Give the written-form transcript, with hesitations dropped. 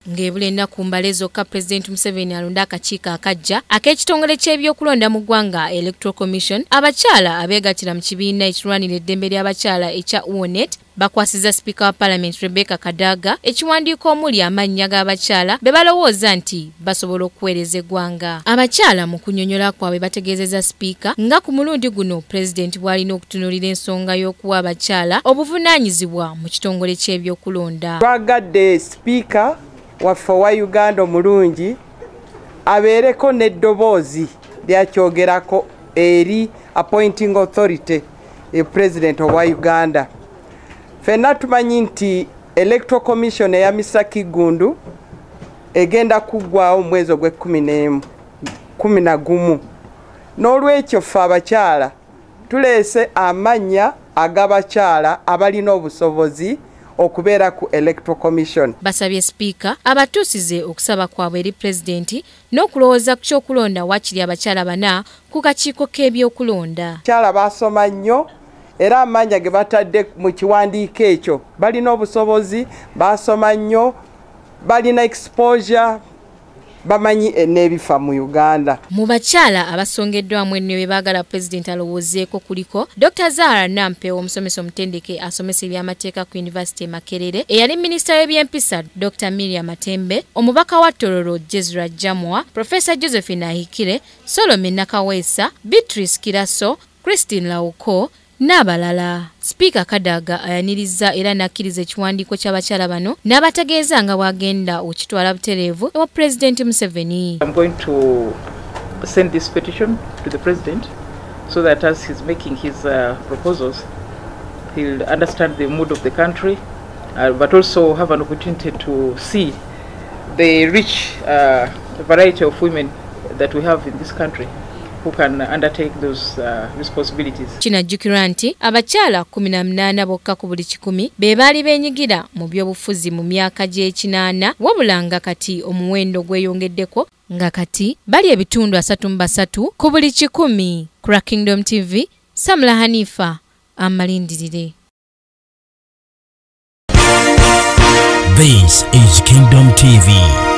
ng'ebula ennaku mbale zokka President Museveni alonda akakiiko akajja ak'ekitongole ky'ebyokulonda mu ggwanga Electoral Commission. Abakyala abeegattira mu kibiina ekirwanira eddembe ly'abakyala ekya UONET bakwasiza Speaker wa Parliament Rebecca Kadaga ekiwandiiko omuli amannya g'abakyala be balowooza nti basobola okuweereza eggwanga. Abakyala mu kunnyonnyola kwabwe bategeezezza Speaker nga ku mulundi guno President bw'alina okutunuulira ensonga y'okuwa abakyala obuvunaanyizibwa mu kitongole ky'ebyokulonda. Twagadde Speaker waffe wa Uganda omulungi abeereko n'eddoboozi lyakyogerako eri appointing authority President wa Uganda. Fenna tumanyi nti Electoral Commission eya Misaki Gundu egenda kuggwaawo mu mwezi ogw'Ekumi. N'olwekyo ffe abakyala tuleese amannya ag'abakyala abalina obusobozi okubeera ku Electoral Commission. Basabye Speaker abatuusize okusaba kwabwe eri President n'okulowooza ku kyokulonda wakiri abakyala bana ku kakiiko k'ebyokulonda. Abakyala baasoma nnyo era amannya ge batadde mu kiwandiiko ekyo balina obusobozi, baasoma nnyo, balina exposure, bamanyi n'ebifa mu Uganda. Mu bakyala abasongeddwamu ennyo be baagala President alowoozeeko kuliko Dr. Zahara Nampewo omusomesa omutendeke asomesa ebyamateeka ku University e Makerere, eyali Minisita w'ebyempisa Dr. Miriam Matembe, omubaka wa Tororo Jezra Jamwa, Professor Josephine Ahikire, Solomon Nakaweesa, Beatrice Kiraso, Christine Lauko n'abalala. Speaker Kadaga ayaniriza era n'akkiriza ekiwandiiko ky'abakyala bano n'abategeeza nga bw'agenda okitwala butereevu ewa President Museveni. I'm going to send this petition to the President so that as he's making his proposals, he'll understand the mood of the country, but also have an opportunity to see the rich variety of women that we have in this country who can undertake those responsibilities. Kinajjukirwa nti abakyala 18 bokka ku buli 100 be baali beenyigira mu byobufuzi mu myaka gy'ekinaana, wabula nga kati omuwendo gweyongeddeko nga kati bali ebitundu 33 ku buli 100. Ku Kingdom TV, Samla Hanifa amalindirire. This is Kingdom TV.